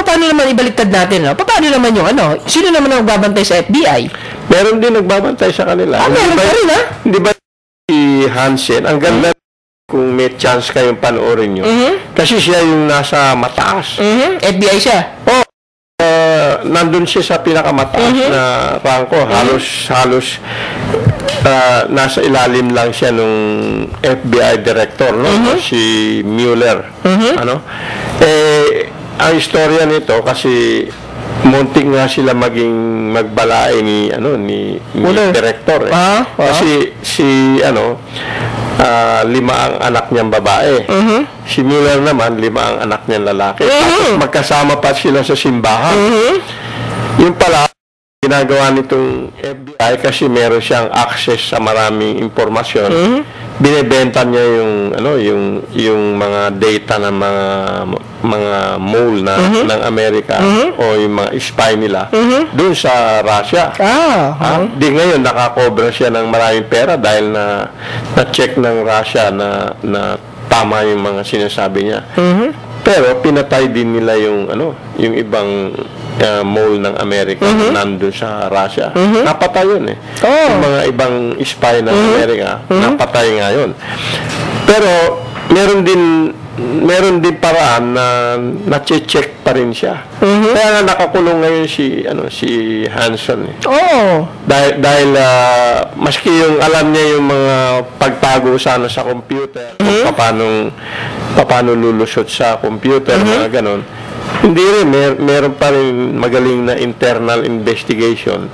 paano naman ibaliktad natin, no? Paano naman yung ano? Sino naman ang magbabantay sa FBI? Meron din nagbabantay sa kanila. Meron pa rin, ha? Hindi ba si Hansen, ang ganda kung may chance kayong panoorin nyo. Kasi siya yung nasa mataas. FBI siya? Oo. Nandun siya sa pinakamataas na rangko. Halos nasa ilalim lang siya nung FBI director, no? Si Mueller. Ano? Ang istorya nito kasi muntik nga sila magbalae ni director kasi si 5 ang anak niyang babae. Si Mueller naman 5 ang anak niyang lalaki. Tapos magkasama pa sila sa simbahan. Yung pala ginagawa nitong FBI kasi meron siyang access sa maraming impormasyon. Binebenta niya yung mga data ng mga mole ng Amerika o yung mga spy nila doon sa Russia. Di ngayon nakakobra siya ng maraming pera dahil na-check ng Russia na tama yung mga sinasabi niya. Pero pinatay din nila yung ibang mole ng Amerika nandun sa Russia. Napatay yun yung mga ibang spy ng Amerika, napatay nga yun. Pero meron din paraan na na-check pa rin siya. Kaya nga nakakulong ngayon si Hansen. Dahil maski yung alam niya yung mga pagtago sana sa computer, kung paano lulusot sa computer, mga ganon. Hindi rin, meron pa rin magaling na internal investigation.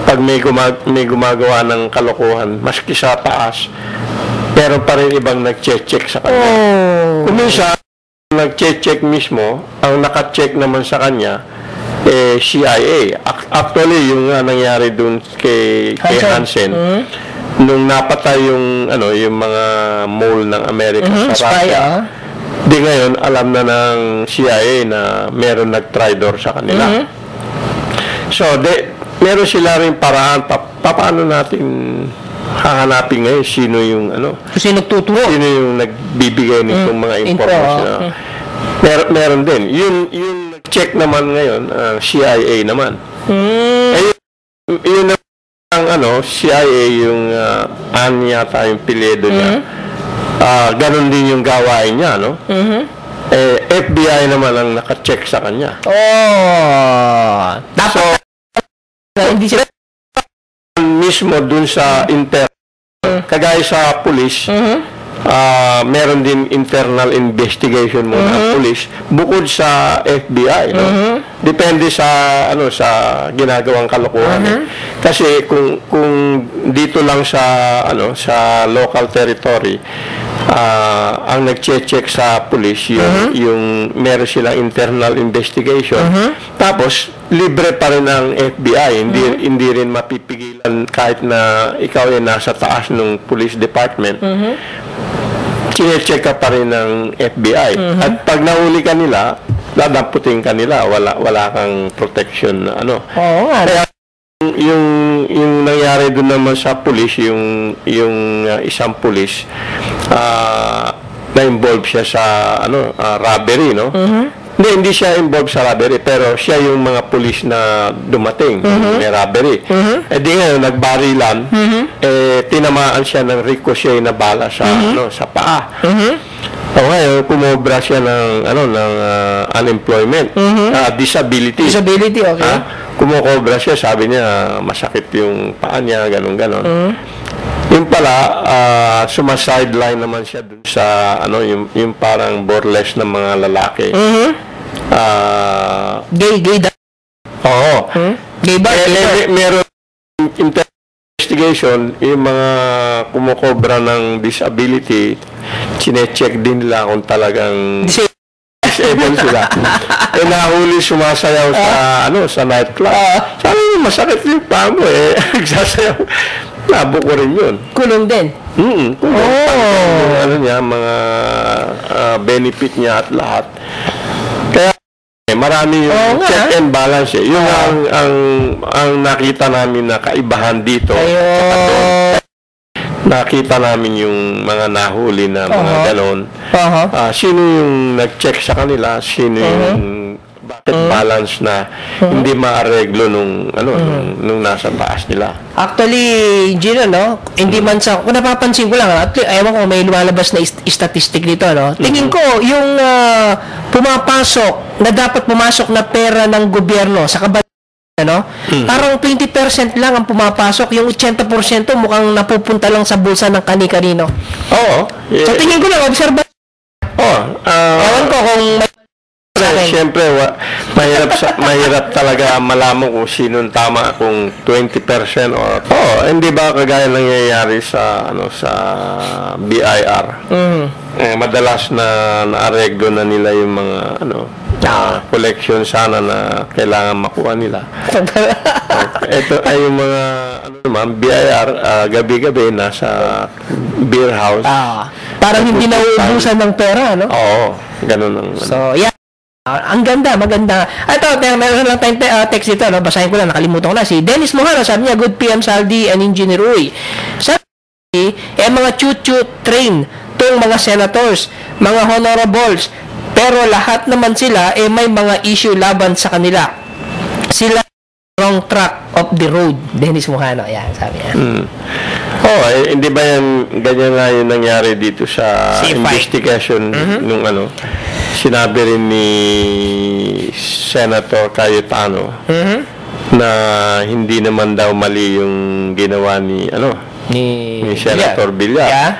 Pag may gumagawa ng kalokohan, maski sa taas, meron pa rin ibang nag-check sa kanya. Kung minsan, nag-check mismo, ang naka-check naman sa kanya, CIA. Actually, yung nangyari dun kay Hansen, nung napatay yung mga mole ng Amerika sa Russia, di ngayon, alam na ng CIA na meron nag-traitor sa kanila. So, meron sila rin paraan paano natin hahanapin ngayon sino yung sino nagtuturo? Sino yung nagbibigay nitong mga information. Meron din. Yung nag-check naman ngayon, CIA naman. Yun ang CIA yung yata yung piledo niya. Ganon din yung gawain niya, no? FBI naman ang naka-check sa kanya. Dapat hindi sila mismo dun sa kagaya sa police, meron din internal investigation muna ang police bukod sa FBI, no? Depende sa ginagawang kalokohan. Kasi kung dito lang sa local territory, ang nag-check sa police yung meron silang internal investigation, tapos libre pa rin ang FBI, hindi rin mapipigilan kahit na ikaw ay nasa taas ng police department. Chine-check ka pa rin ng FBI. At pag nahuli ka nila, dadamputin ka nila, wala kang protection na Kaya yung nangyari doon naman sa police, yung isang police, na-involve siya sa robbery, no? Hindi siya involved sa robbery, pero siya yung mga police na dumating, may robbery. Di ngayon, nagbarilan, tinamaan siya ng ricochet na bala sa paa. Ngayon, kumobra siya ng unemployment, disability. Disability, okay. Kumokobra siya, sabi niya, masakit yung paa niya, ganon-ganon. Yung pala, sumasideline naman siya dun sa, yung parang burlesque ng mga lalaki. Gay Oo. Gay bar? Meron investigation, yung mga kumukobra ng disability, chine-check din nila kung talagang disabled sila. Nahuli sumasayaw sa nightclub. Sabi mo, masakit yung paa mo nagsasayaw. Labo ko rin yun. Kulong din? Kulong. Mga benefit niya at lahat. Kaya, marami yung check and balance. Yung ang nakita namin na kaibahan dito. Nakita namin yung mga nahuli na mga ganon. Sino yung nag-check sa kanila? Sino yung bakit balance na hindi maareglo nung nasa taas nila. Actually, Gino, no? Hindi man sa, kung napapansin ko lang, at ewan ko may lumalabas na statistic dito, no? Tingin ko, yung pumapasok, na dapat pumasok na pera ng gobyerno sa kabataan, ano? Parang 20% lang ang pumapasok, yung 80% mukhang napupunta lang sa bulsa ng kani-kanino. Oo. So, tingin ko lang, observa. Ewan ko kung may Siyempre, mahirap talaga malaman kung sinong tama, kung 20% or hindi ba kagaya nangyayari sa BIR. Madalas na naareglo na nila yung mga collection sana na kailangan makuha nila. Ito ay yung mga BIR, gabi-gabi nasa beer house. Parang hindi nauubusan ng pera, no? Oo, ganun ang So, yeah. Ang ganda, maganda. Ito, meron lang tayong text dito, no? Basahin ko lang, nakalimutan ko na. Si Dennis Mohara, sabi niya, good PM Saldi and Engineer Uy. Sabi, mga choo-choo train tong mga senators, mga honorables, pero lahat naman sila, may mga issue laban sa kanila. Sila wrong track of the road. Dennis Mohara, yan, sabi niya. Hindi ba yan, ganyan nga yung nangyari dito sa investigation nung sinabi rin ni Senator Cayetano na hindi naman daw mali yung ginawa ni Senator Villar. Yeah.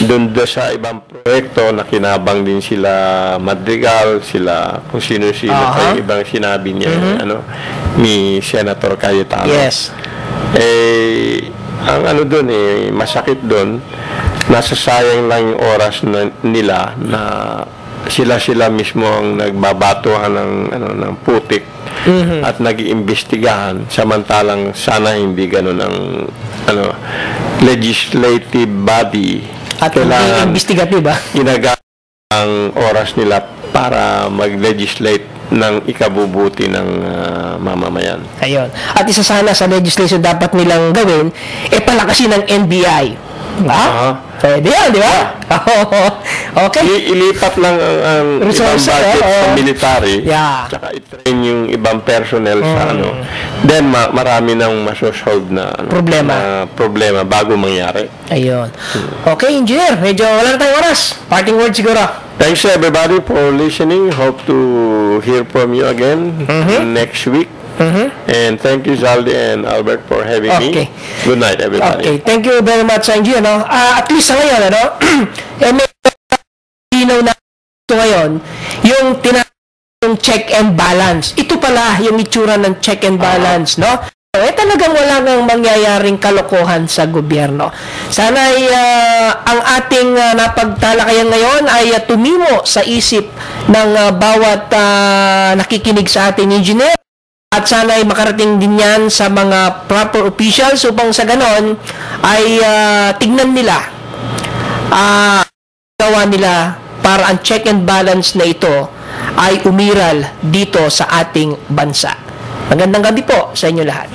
Doon sa ibang proyekto na kinabang din sila Madrigal, sila kung sino-sino pa yung ibang sinabi niya ni Senator Cayetano. Yes. Ang doon masakit doon, nasasayang lang yung oras nila na sila mismo ang nagbabatuhan ng putik at nag-iimbestigahan, samantalang sana hindi ganun ang legislative body at kailangan investigative ba? Ginagamit ang oras nila para mag-legislate ng ikabubuti ng mamamayan. Ayun. At isa sana sa legislation dapat nilang gawin, palakasin ng NBI. Pwede yan, di ba? Okay. Ilipat lang ang ibang budget sa military, tsaka i-train yung ibang personnel sa then marami nang masosolve na problema bago mangyari. Ayun. Okay, Engineer, medyo wala na tayong oras. Parting word siguro. Thanks everybody for listening. Hope to hear from you again next week. And thank you, Zaldi and Albert, for having me. Good night, everybody. Okay, thank you very much, Angie. At least sa ngayon, may linaw na ito ngayon, yung yung check and balance. Ito pala yung itsura ng check and balance, no? Talagang wala nang mangyayaring kalokohan sa gobyerno. Sana ang ating napagtalakayan ngayon ay tumimo sa isip ng bawat nakikinig sa ating engineer. At sana ay makarating din yan sa mga proper officials upang sa ganon ay tignan nila, gawa nila para ang check and balance na ito ay umiral dito sa ating bansa. Magandang gabi po sa inyo lahat.